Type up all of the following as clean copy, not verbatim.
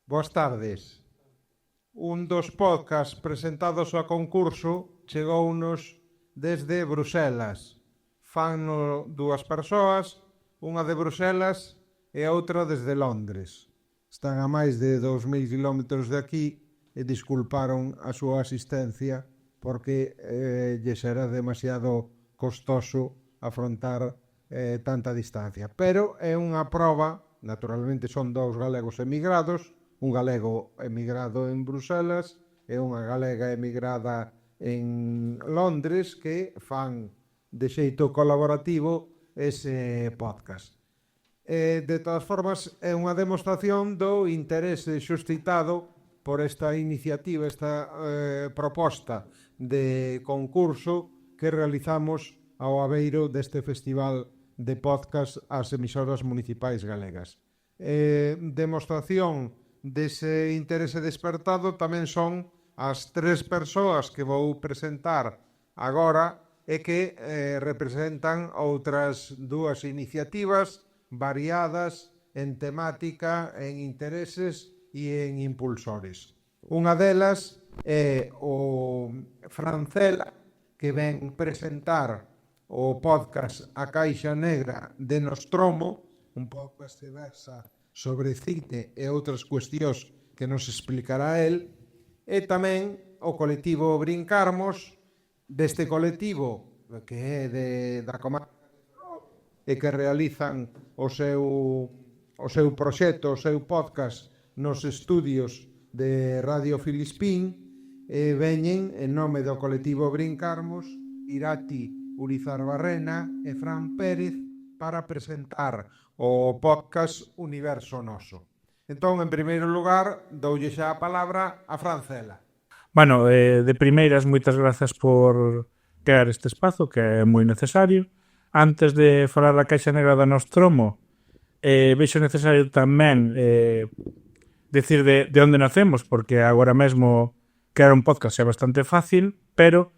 Boas tardes. Un dos podcasts presentados a concurso chegounos desde Bruselas. Fanno dúas persoas, unha de Bruselas e outra desde Londres. Están a máis de 2000 km de aquí e disculparon a súa asistencia porque lles era demasiado costoso afrontar tanta distancia. Pero é unha proba, naturalmente son dous galegos emigrados, un galego emigrado en Bruselas e unha galega emigrada en Londres que fan de xeito colaborativo ese podcast. De todas formas, é unha demostración do interese suscitado por esta iniciativa, esta proposta de concurso que realizamos ao abeiro deste festival de podcast ás emisoras municipais galegas. Demostración dese interese despertado tamén son as tres persoas que vou presentar agora e que representan outras dúas iniciativas variadas en temática, en intereses e en impulsores. Unha delas é o Francela, que ven presentar o podcast A Caixa Negra de Nostromo, un podcast que versa sobre cine e outras cuestións que nos explicará el, e tamén o colectivo Brincarmos, deste colectivo que é da comarca e que realizan o seu proxecto, o seu podcast nos estudios de Radio Filispín, e veñen en nome do colectivo Brincarmos Irati Urizar Barrena e Fran Pérez para presentar o podcast Universo Noso. Entón, en primeiro lugar, doulle xa a palabra a Francela. Bueno, de primeiras, moitas grazas por crear este espazo, que é moi necesario. Antes de falar da Caixa Negra da Nostromo, vexo necesario tamén decir de onde nacemos, porque agora mesmo crear un podcast é bastante fácil, pero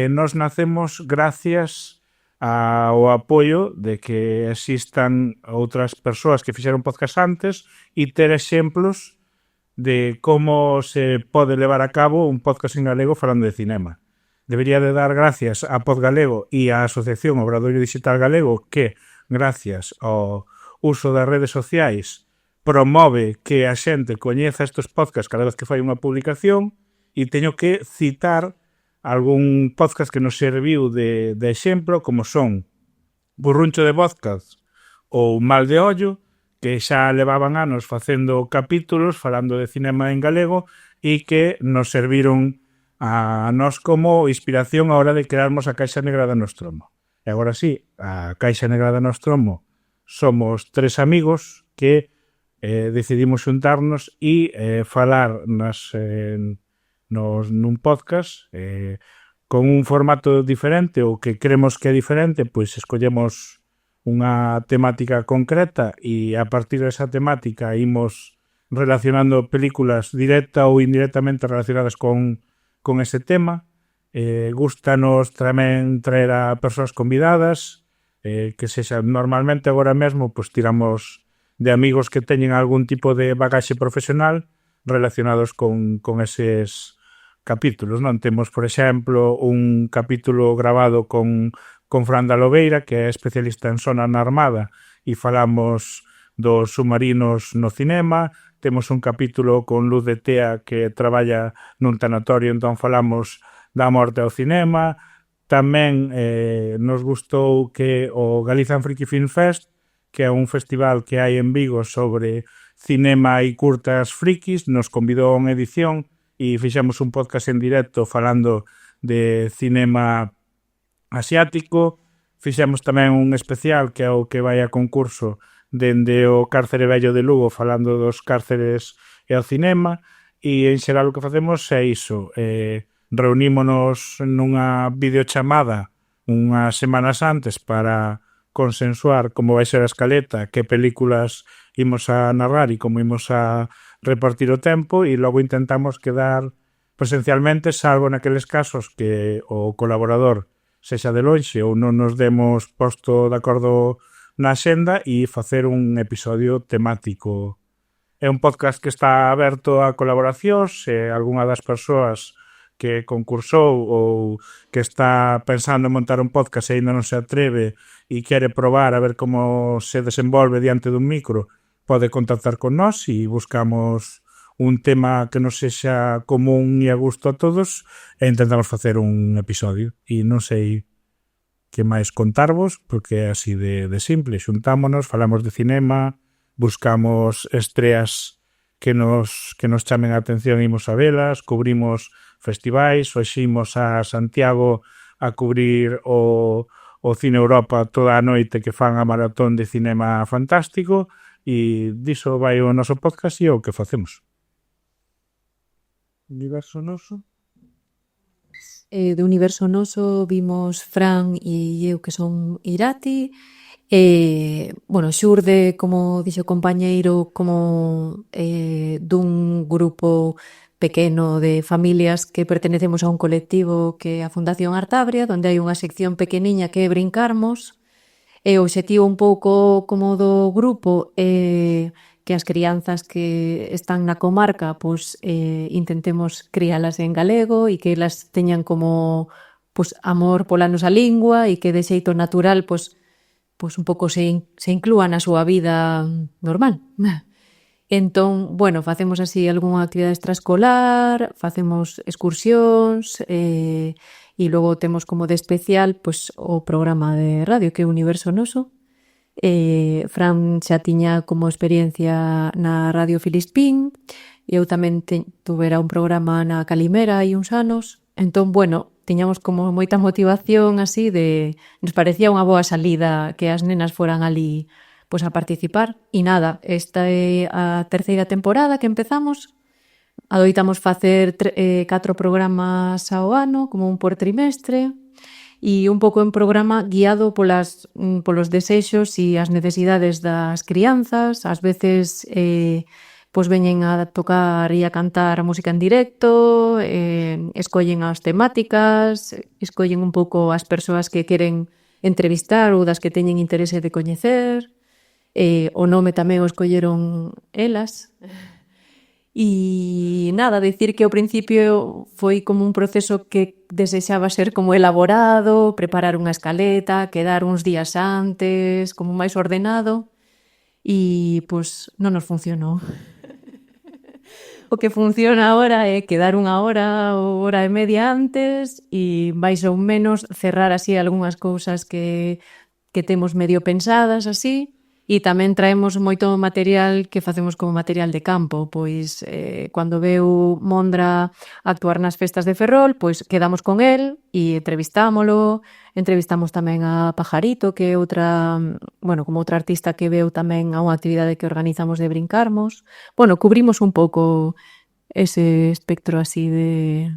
nós nacemos gracias ao apoio de que existan outras persoas que fixeron podcast antes e ter exemplos de como se pode levar a cabo un podcast en galego falando de cinema. Debería de dar gracias a Podgalego e á Asociación Obradoiro Digital Galego que, gracias ao uso das redes sociais, promove que a xente coñeza estes podcasts cada vez que fai unha publicación, e teño que citar algún podcast que nos serviu de exemplo, como son Burruncho de Podcast ou Mal de Ollo, que xa levaban anos facendo capítulos falando de cinema en galego e que nos serviron a nós como inspiración a hora de crearmos a Caixa Negra da Nostromo. E agora sí, a Caixa Negra da Nostromo somos tres amigos que decidimos xuntarnos e falar nun podcast con un formato diferente ou que creemos que é diferente, pois escollemos unha temática concreta e a partir desa temática imos relacionando películas directa ou indirectamente relacionadas con ese tema. Gústanos tamén traer a persoas convidadas, que sexa normalmente agora mesmo pois tiramos de amigos que teñen algún tipo de bagaxe profesional relacionados con eses capítulos, non? Temos, por exemplo, un capítulo grabado con Fran da Lobeira, que é especialista en sonar na Armada, e falamos dos submarinos no cinema. Temos un capítulo con Luz de Tea, que traballa nun tanatorio, entón falamos da morte ao cinema. Tamén nos gustou que o Galizan Friki Film Fest, que é un festival que hai en Vigo sobre cinema e curtas frikis, nos convidou a unha edición e fixemos un podcast en directo falando de cinema asiático. Fixemos tamén un especial que é o que vai a concurso dende o Cárcere Vello de Lugo falando dos cárceres e ao cinema, e en xeral o que facemos é iso, reunímonos nunha videochamada unhas semanas antes para consensuar como vai ser a escaleta, que películas imos a narrar e como imos a repartir o tempo, e logo intentamos quedar presencialmente, salvo naqueles casos que o colaborador sexa de lonxe ou non nos demos posto de acordo na xenda, e facer un episodio temático É un podcast que está aberto a colaboracións, e algunha das persoas que concursou ou que está pensando en montar un podcast e ainda non se atreve e quere probar a ver como se desenvolve diante dun micro, pode contactar con nós e buscamos un tema que nos sexa común e a gusto a todos e intentamos facer un episodio. E non sei que máis contarvos, porque é así de simple. Xuntámonos, falamos de cinema, buscamos estreas que nos chamen a atención e imos a velas, cubrimos festivais, hoxe imos a Santiago a cubrir o Cine Europa toda a noite que fan a maratón de cinema fantástico, e diso vai o noso podcast e o que facemos. Universo Noso? De Universo Noso vimos Fran e eu, que son Irati. Bueno, xurde, como dixo o compañeiro, como dun grupo pequeno de familias que pertenecemos a un colectivo que é a Fundación Artabria, onde hai unha sección pequeniña que é Brincarmos, e o obxectivo un pouco como do grupo é que as crianzas que están na comarca pois intentemos crialas en galego e que elas teñan como pois amor pola nosa lingua e que de xeito natural pois un pouco se inclúan na súa vida normal. Entón, bueno, facemos así algunha actividade extraescolar, facemos excursións e logo temos como de especial pois o programa de radio que é Universo Noso. Fran xa tiña como experiencia na Radio Filispín, eu tamén tuvera un programa na Calimera hai uns anos. Entón, bueno, tiñamos como moita motivación así de... Nos parecía unha boa salida que as nenas foran ali pois a participar. E nada, esta é a terceira temporada que empezamos. Adoitamos facer 4 programas ao ano, como un por trimestre, e un pouco en programa guiado polos desexos e as necesidades das crianzas. Ás veces pois veñen a tocar e a cantar a música en directo, escollen as temáticas, escollen un pouco as persoas que queren entrevistar ou das que teñen interese de coñecer. O nome tamén o escolleron elas. E nada, decir que ao principio foi como un proceso que desexaba ser como elaborado, preparar unha escaleta, quedar uns días antes, como máis ordenado, e pois non nos funcionou. O que funciona agora é quedar unha hora ou hora e media antes e máis ou menos cerrar así algunhas cousas que temos medio pensadas así. E tamén traemos moito material que facemos como material de campo, pois cando veu Mondra actuar nas festas de Ferrol, pois quedamos con el e entrevistamos tamén a Pajarito, que é outra, bueno, como outra artista que veu tamén a unha actividade que organizamos de Brincarmos. Bueno, cubrimos un pouco ese espectro así de...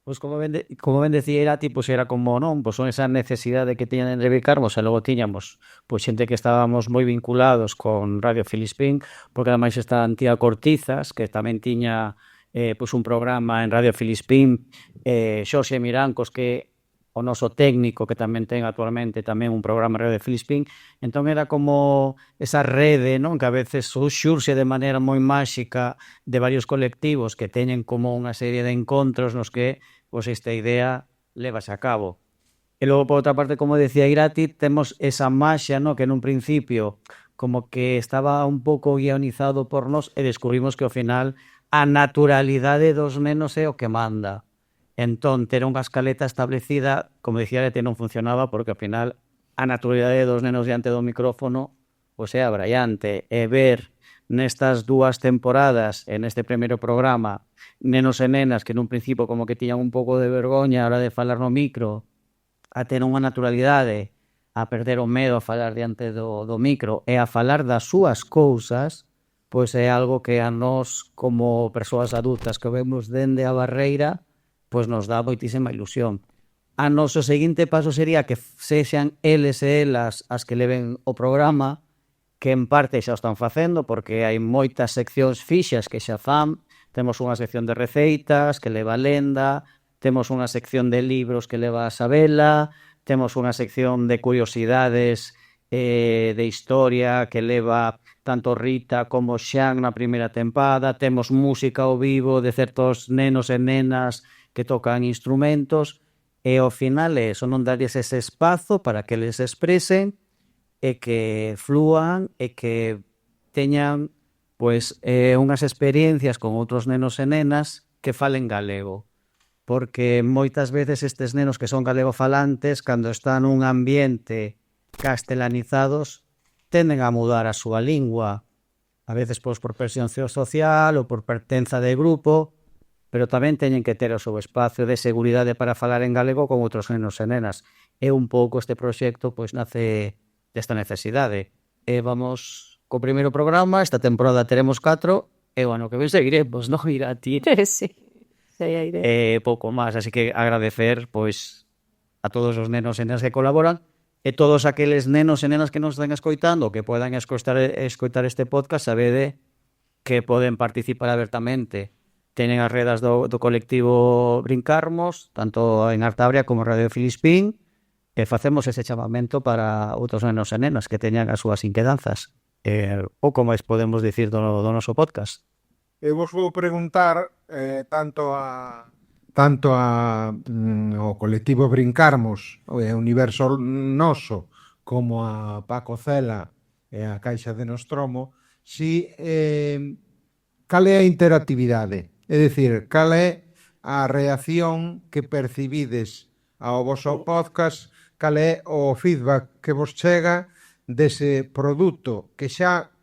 Pois como ben decía Irati, pois era como, non, pois son esa necesidade que tiñan de Brincarmos, e logo tiñamos pois xente que estábamos moi vinculados con Radio Filispín, porque ademais está Antía Cortizas, que tamén tiña pois un programa en Radio Filispín, Xorxe Mirancos, que o noso técnico, que tamén ten actualmente tamén un programa en Radio Filispín. Entón era como esa rede, non, que a veces xurxe de maneira moi máxica de varios colectivos que teñen como unha serie de encontros nos que pois esta idea levase a cabo. E logo, por outra parte, como decía Irati, temos esa maxia, no, que nun principio como que estaba un pouco guionizado por nós e descubrimos que ao final a naturalidade dos nenos é o que manda. Entón, ter unha escaleta establecida, como decía Irati, non funcionaba porque ao final a naturalidade dos nenos diante do micrófono pois é abraiante. E ver nestas 2 temporadas, en este primeiro programa, nenos e nenas que nun principio como que tiñan un pouco de vergoña a hora de falar no micro, a ter unha naturalidade, a perder o medo a falar diante do micro e a falar das súas cousas, pois é algo que a nós, como persoas adultas que vemos dende a barreira, pois nos dá moitísima ilusión. A noso seguinte paso sería que sexan eles e elas as que leven o programa, que en parte xa o están facendo, porque hai moitas seccións fixas que xa fan. Temos unha sección de receitas que leva a Lenda, temos unha sección de libros que leva a Sabela, temos unha sección de curiosidades de historia que leva tanto Rita como Xan na primeira tempada, temos música ao vivo de certos nenos e nenas que tocan instrumentos, e ao final é eso, non darles ese espazo para que les expresen e que flúan e que teñan pois unhas experiencias con outros nenos e nenas que falen galego. Porque moitas veces estes nenos que son galegofalantes, cando están nun ambiente castelanizados, tenden a mudar a súa lingua, a veces pois por presión social ou por pertenza de grupo, pero tamén teñen que ter o seu espazo de seguridade para falar en galego con outros nenos e nenas. E un pouco este proxecto pois nace desta necesidade. E vamos co primeiro programa, esta temporada teremos 4, e o ano que ven seguiremos, non, Irati? Sí, sería a idea. Pouco máis, así que agradecer pois a todos os nenos e nenas que colaboran e todos aqueles nenos e nenas que nos están escoitando, que podan escoitar este podcast, sabede que poden participar abertamente. Teñen as redes do colectivo Brincarmos, tanto en Artabria como Radio Filispín, e facemos ese chamamento para outros nenos e nenas que teñan as súas inquedanzas. Pouco máis podemos dicir do noso podcast. Eu vos vou preguntar tanto ao colectivo Brincarmos, o Universo Noso, como a Paco Cela e a Caixa de Nostromo, cal é a interactividade? É dicir, cal é a reacción que percibides ao vosso podcast, cal é o feedback que vos chega dese produto que xa,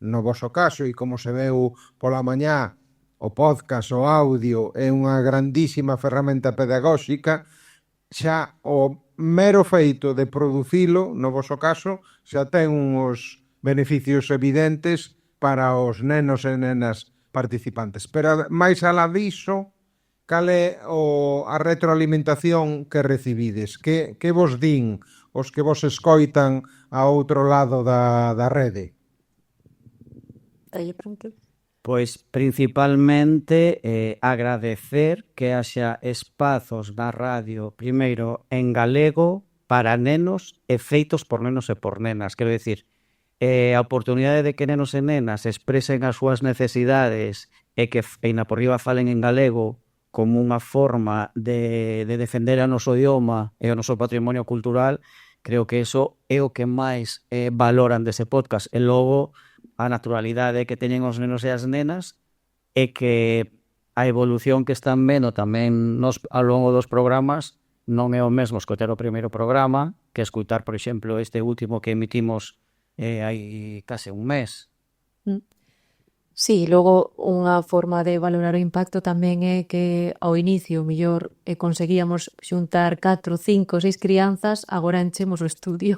no voso caso, e como se veu pola mañá, o podcast, o audio, é unha grandísima ferramenta pedagóxica, xa o mero feito de producilo, no voso caso, xa ten uns beneficios evidentes para os nenos e nenas participantes. Pero máis alá diso, cal é a retroalimentación que recibides? Que vos din os que vos escoitan a outro lado da rede? Pois principalmente agradecer que haxa espazos na radio, primeiro en galego, para nenos e feitos por nenos e por nenas. Quero dicir, a oportunidade de que nenos e nenas expresen as súas necesidades e que na por riba falen en galego como unha forma de defender o noso idioma e o noso patrimonio cultural, creo que eso é o que máis valoran dese podcast. E logo a naturalidade que teñen os nenos e as nenas e que a evolución que están vendo tamén ao longo dos programas non é o mesmo escoitar o primeiro programa que escoitar, por exemplo, este último que emitimos hai case un mes. Sí, logo unha forma de valorar o impacto tamén é que ao inicio mellor conseguíamos xuntar 4, 5, 6 crianzas, agora enchemos o estudio,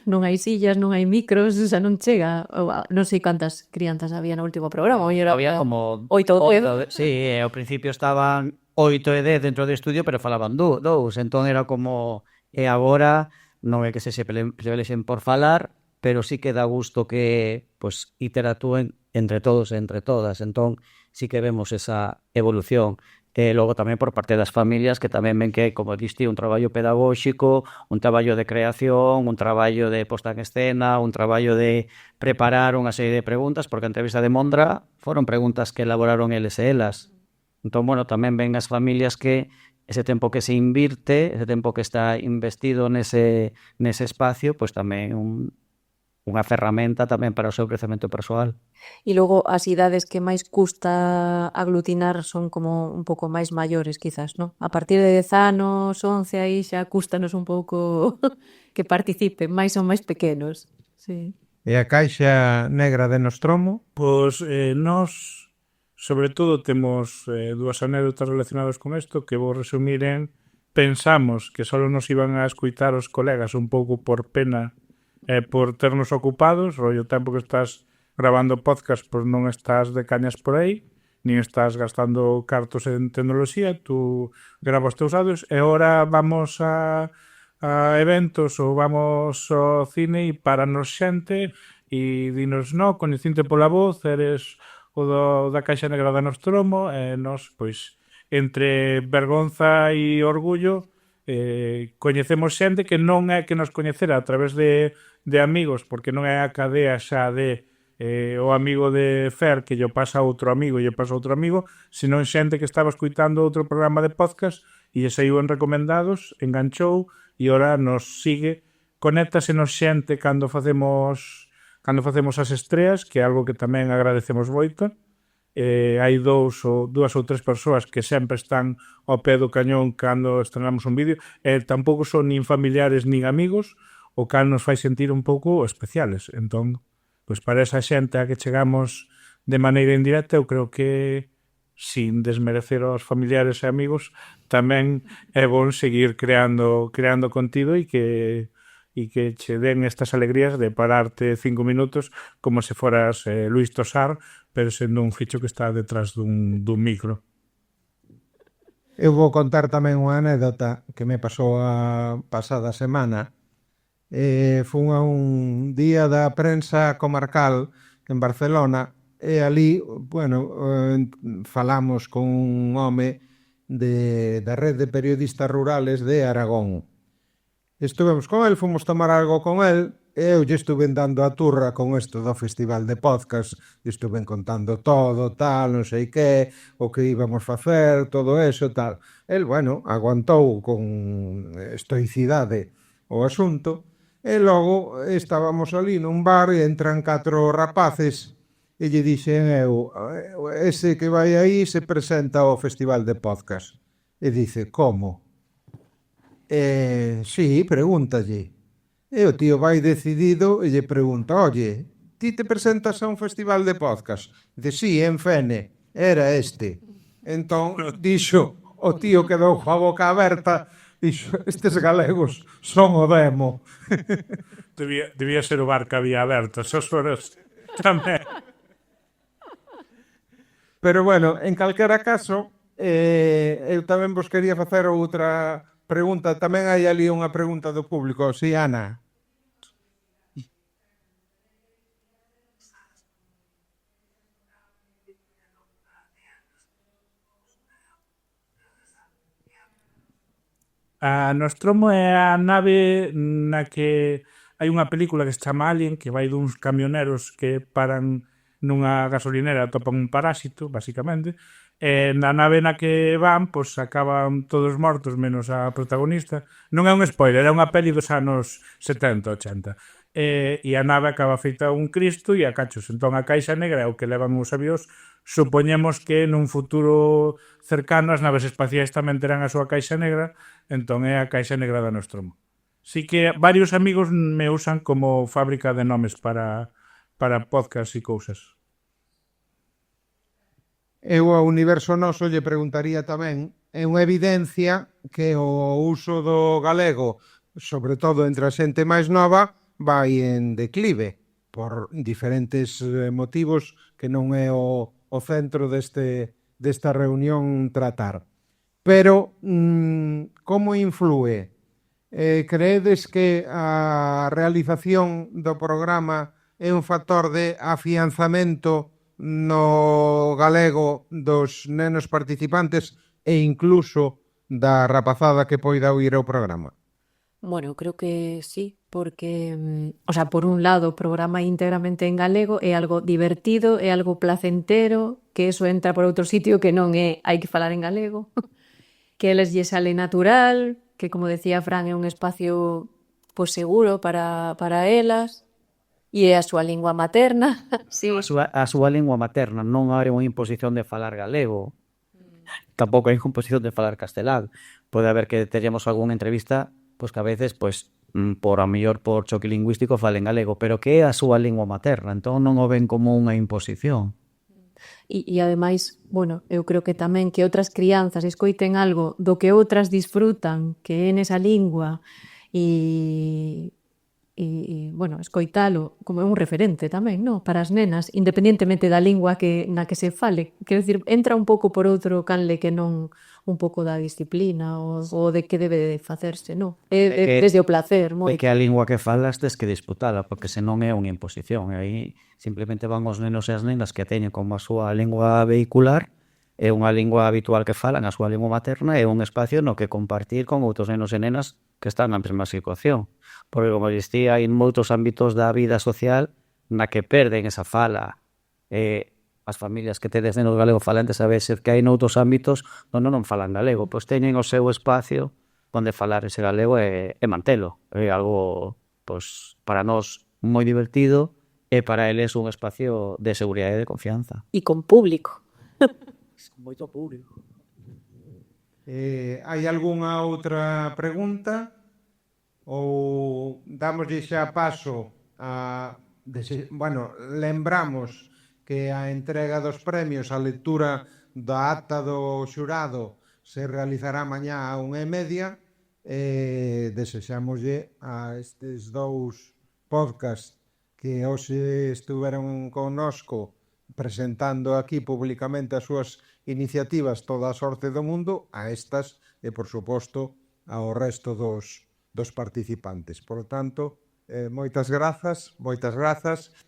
non hai sillas, non hai micros, o sea, non chega, non sei cantas crianzas había no último programa, había como 8 ou 10. Sí, ao principio estaban 8 e 10 dentro do estudio, pero falaban dous, entón era como, e agora non é que se pelexen por falar, pero sí que dá gusto que pues, interactúen entre todos e entre todas. Entón, sí que vemos esa evolución. Logo tamén por parte das familias que tamén ven que, como diste, un traballo pedagóxico, un traballo de creación, un traballo de posta en escena, un traballo de preparar unha serie de preguntas, porque a entrevista de Mondra foron preguntas que elaboraron eles e elas. Entón, bueno, tamén ven as familias que ese tempo que se invirte, ese tempo que está investido nese espacio, pues tamén unha ferramenta tamén para o seu crecemento persoal. E logo as idades que máis custa aglutinar son como un pouco máis maiores, quizás, non? A partir de 10 anos, 11, aí xa custanos un pouco que participen, máis ou máis pequenos. Sí. E a Caixa Negra de Nostromo? Pois nós, sobre todo, temos dúas anécdotas relacionadas con isto que vou resumir en pensamos que só nos iban a escuitar os colegas un pouco por pena por ternos ocupados, o tempo que estás grabando podcast, pois non estás de cañas por aí, nin estás gastando cartos en tecnoloxía, tú grabas teus audios e ahora vamos a eventos ou vamos ao cine e paranos xente e dinos, no, coñecinte pola voz, eres o da Caixa Negra de Nostromo, e nos, pois, entre vergonza e orgullo, coñecemos xente que non é que nos coñecera a través de de amigos, porque non é a cadea xa de o amigo de Fer que lle pasa a outro amigo e lle pasa a outro amigo, senón xente que estaba escuitando outro programa de podcast e lle saiu en recomendados, enganchou e ora nos sigue. Conéctase nos xente cando facemos as estreas, que é algo que tamén agradecemos moito. Hai dúas ou tres persoas que sempre están ao pé do cañón cando estrenamos un vídeo, e tampouco son nin familiares nin amigos, o cal nos fai sentir un pouco especiales. Entón, pois para esa xente a que chegamos de maneira indirecta, eu creo que, sin desmerecer aos familiares e amigos, tamén é bon seguir creando contido e que che den estas alegrías de pararte 5 minutos como se foras Luis Tosar, pero sendo un ficho que está detrás dun micro. Eu vou contar tamén unha anécdota que me pasou a pasada semana. Fun a un día da prensa comarcal en Barcelona e ali, falamos con un home da rede de periodistas rurales de Aragón. Estuvemos con el, fomos tomar algo con el, e eu lle estuve dando a turra con isto do festival de podcast, lle estuve contando todo, tal, non sei que, o que íbamos facer, todo eso, tal. El, aguantou con estoicidade o asunto, e logo estábamos ali nun bar e entran 4 rapaces e lle dixen eu, ese que vai aí se presenta ao festival de podcast. E dice, como? Sí, pregúntalle. E o tío vai decidido e lle pregunta, oye, ti te presentas a un festival de podcast? Dice, sí, en Fene, era este. Entón, dixo, o tío quedou coa boca aberta, dixo, estes galegos son o demo. Debía ser o bar que había aberto, esos foros tamén. Pero en calquera caso, eu tamén vos quería facer outra pregunta. Tamén hai ali unha pregunta do público. Si, Ana. A Nostromo é a nave na que hai unha película que se chama Alien, que vai duns camioneros que paran nunha gasolinera, topan un parásito, basicamente, e na nave na que van, pois acaban todos mortos, menos a protagonista. Non é un spoiler, é unha peli dos anos 70, 80. E a nave acaba feita un Cristo e a cachos. Entón a caixa negra é o que levan os avións. Supoñemos que nun futuro cercano as naves espaciais tamén terán a súa caixa negra, entón é a caixa negra da Nostromo. Sí que varios amigos me usan como fábrica de nomes para podcast e cousas. Eu ao Universo Noso lle preguntaría tamén, é unha evidencia que o uso do galego, sobre todo entre a xente máis nova, vai en declive por diferentes motivos que non é o centro desta reunión tratar. Pero, como influe? Creedes que a realización do programa é un factor de afianzamento no galego dos nenos participantes e incluso da rapazada que poida oír o programa? Bueno, creo que sí, porque, por un lado, o programa íntegramente en galego é algo divertido, é algo placentero, que eso entra por outro sitio que non é hai que falar en galego, que eles lle sale natural, que, como decía Fran, é un espacio seguro para elas, e é a súa lingua materna. Sí. A súa lingua materna, non hai unha imposición de falar galego, tampouco hai imposición de falar castelán. Pode haber que teríamos algunha entrevista que a veces, por choque lingüístico falen galego, pero que é a súa lingua materna, entón non o ven como unha imposición. E ademais, eu creo que tamén que outras crianzas escoiten algo do que outras disfrutan, que é nesa lingua, e escoitalo como un referente tamén, non? Para as nenas, independientemente da lingua na que se fale. Quero dicir, entra un pouco por outro canle que non un pouco da disciplina ou de que debe de facerse, non? Desde o placer, moi. É que a lingua que falas tes que disputala, porque senón é unha imposición. E aí simplemente van os nenos e as nenas que teñen como a súa lingua vehicular é unha lingua habitual que falan, a súa lingua materna, é un espacio no que compartir con outros nenos e nenas que están na mesma situación. Porque, como dicía, hai moitos ámbitos da vida social na que perden esa fala. As familias que tedes nenos galego falantes a veces que hai noutros ámbitos onde non falan galego, pois teñen o seu espacio onde falar ese galego e mantelo. É algo, pois, para nós moi divertido e para eles un espacio de seguridade e de confianza. E con público. Moito público. Hai algunha outra pregunta? Ou damoslle xa paso a... Bueno, lembramos que a entrega dos premios, a lectura da acta do xurado se realizará mañá a 1:30 e desexámoslle a estes dous podcast que hoxe estuveron connosco presentando aquí públicamente as súas iniciativas toda a sorte do mundo, a estas e, por suposto, ao resto dos participantes. Por tanto, moitas grazas